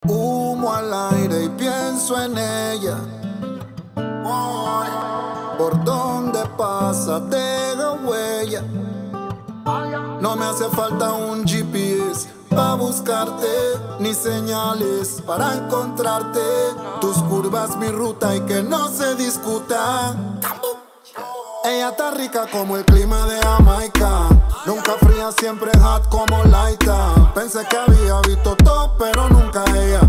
Humo al aire y pienso en ella. Por donde pasa deja huella. No me hace falta un GPS para buscarte, ni señales para encontrarte. Tus curvas mi ruta y que no se discuta. Ella está rica como el clima de Jamaica. Nunca fría, siempre hot como Laita. Pensé que había visto todo, pero nunca ella.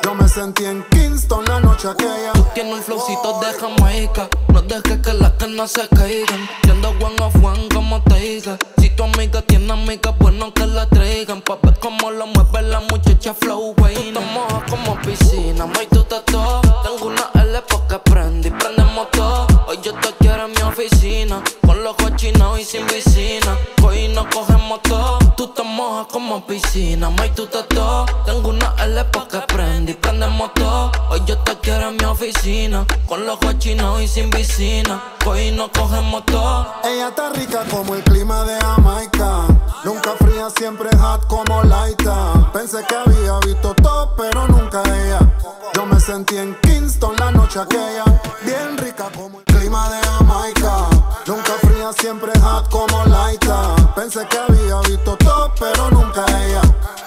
Yo me sentí en Kingston la noche aquella. Tú tienes un flowcito de Jamaica. No dejes que las canas se caigan. Yo ando one of one como te diga. Si tu amiga tiene amiga, bueno que la traigan. Pa' ver cómo lo mueve la muchacha flow, güey. Te mojas como piscina, may tú estás todo. Tengo una L porque prende y prendemos todo. Hoy yo te quiero en mi oficina, con los ojos chinos y sin piscina. Hoy nos cogemos todo. Tú te mojas como piscina, may tú estás todo. Tengo una L porque prende y prendemos todo. Hoy yo te quiero en mi oficina, con los ojos chinos y sin piscina. Hoy nos cogemos todo. Ella está rica como el clima de Jamaica. Nunca fría, siempre hot como Laita. Pensé que había visto todo, pero nunca ella. Yo me sentí en Kingston la noche aquella. Bien rica como el clima de Jamaica. Nunca fría, siempre hot como Laita. Pensé que había visto todo, pero nunca ella.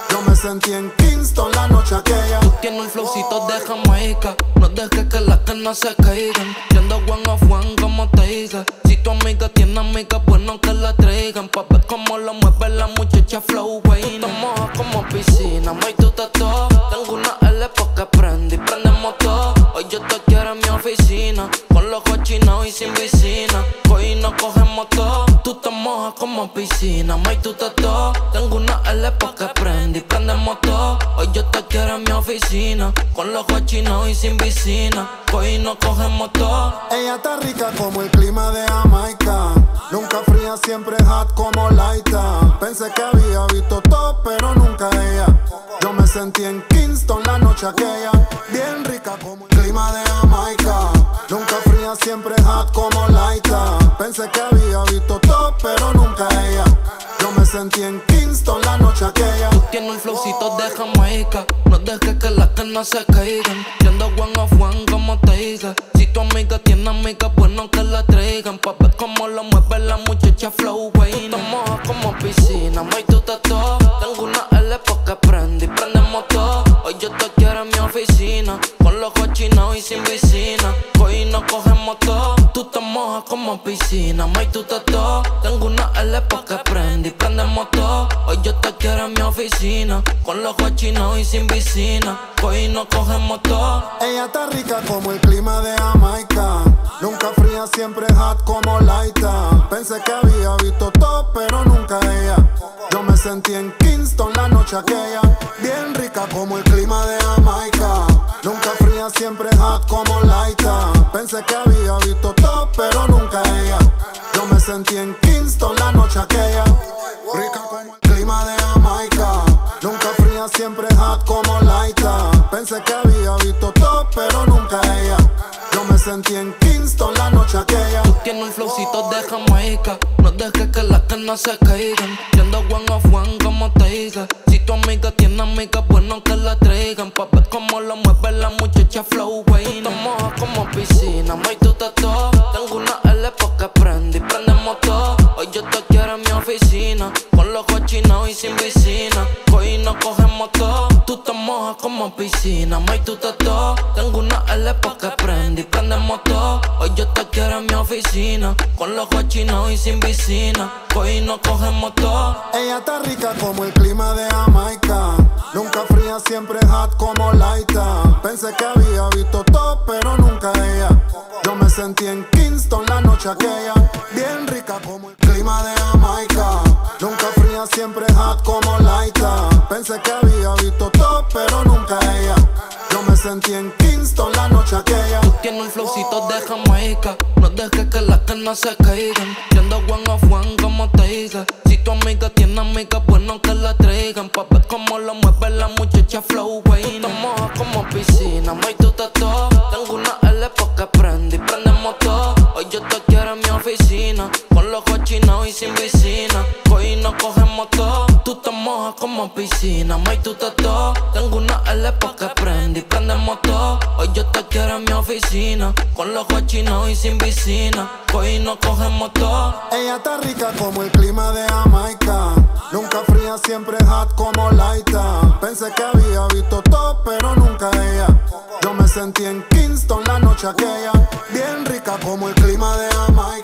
Yo me sentí en Kingston la noche aquella. Tú tienes un flowcito de Jamaica. No dejes que las canas se caigan. Yo ando one of one como te diga. Si tu amiga tiene amiga, bueno que la traigan. Pa' ver cómo lo mueve la muchacha flow, güey. Te mojas como piscina, may tú estás todo. Tengo una L porque prende y prendemos todo. Hoy yo te quiero en mi oficina, con los ojos chinos y sin piscina. Hoy nos cogemos todo. Tú te mojas como piscina, may tú estás todo. Tengo una L porque prende y prendemos todo. Hoy yo te quiero en mi oficina, con los ojos chinos y sin piscina. Hoy nos cogemos todo. Ella está rica como el clima de Jamaica. Nunca fría, siempre hot como Laita. Pensé que había visto todo, pero nunca ella. Yo me sentí en Kingston la noche aquella. Bien rica como el clima de Jamaica. Nunca fría, siempre hot como Laita. Pensé que había visto todo, pero nunca ella. Yo me sentí en Kingston la noche aquella. Tú tienes un flowcito de Jamaica. No dejes que las canas se caigan. Yo ando one of one como te diga. Si tu amiga tiene amiga, bueno que la traigan. Pa' ver cómo lo mueve la muchacha flow, güey. Te mojas como piscina, may tú estás todo. Tengo una L porque prende y prendemos todo. Hoy yo te quiero en mi oficina, con los ojos chinos y sin piscina. Hoy nos cogemos todo. Tú te mojas como piscina, may tú estás todo. Tengo una L porque prende y prendemos todo. Hoy yo te quiero en mi oficina, con los ojos chinos y sin piscina. Hoy nos cogemos todo. Ella está rica como el clima de Jamaica. Nunca fría, siempre hot como Laita. Pensé que había visto todo, pero nunca ella. Yo me sentí en Kingston la noche aquella. Bien rica como el clima de Jamaica. Nunca fría, siempre hot como Laita. Pensé que había visto todo, pero nunca ella. Yo me sentí en Kingston la noche aquella. Rica como el clima de Jamaica. Nunca fría, siempre hot como Laita. Pensé que había visto todo, pero nunca ella. Yo me sentí en Kingston la noche aquella. Tú tienes un flowcito de Jamaica. No dejes que las canas se caigan. Yo ando one of one como te diga. Si tu amiga tiene amiga, bueno que la traigan. Pa' ver cómo lo mueve la muchacha flow, güey. Te mojas como piscina, may tú estás todo. Tengo una L porque prende y prendemos todo. Hoy yo te quiero en mi oficina, con los ojos chinos y sin piscina. Hoy nos cogemos todo. Tú te mojas como piscina, may tú estás todo. Tengo una L porque prende y prendemos todo. Hoy yo te quiero en mi oficina, con los ojos chinos y sin piscina. Hoy nos cogemos todo. Ella está rica como el clima de Jamaica. Nunca fría, siempre hot como Laita. Pensé que había visto todo, pero nunca ella. Yo me sentí en Kingston la noche aquella. Bien rica como el clima de Jamaica. Nunca fría, siempre hot como Laita. Pensé que había visto todo, pero nunca ella. Yo me sentí en Kingston la noche aquella. Tú tienes un flowcito de Jamaica. No dejes que las canas se caigan. Yo ando one of one como te diga. Si tu amiga tiene amiga, bueno que la traigan. Pa' ver cómo lo mueve la muchacha flow, güey. Te mojas como piscina, may tú estás todo. Tengo una L porque prende y prendemos todo. Hoy yo te quiero en mi oficina, con los ojos chinos y sin piscina. Hoy nos cogemos todo. Tú te mojas como piscina, may tú estás todo. Tengo una L porque Hoy yo te quiero en mi oficina, con los ojos chinos y sin piscina. Hoy nos cogemos todo. Ella está rica como el clima de Jamaica, nunca fría, siempre hot como Laita. Pensé que había visto todo, pero nunca ella. Yo me sentí en Kingston la noche aquella, bien rica como el clima de Jamaica.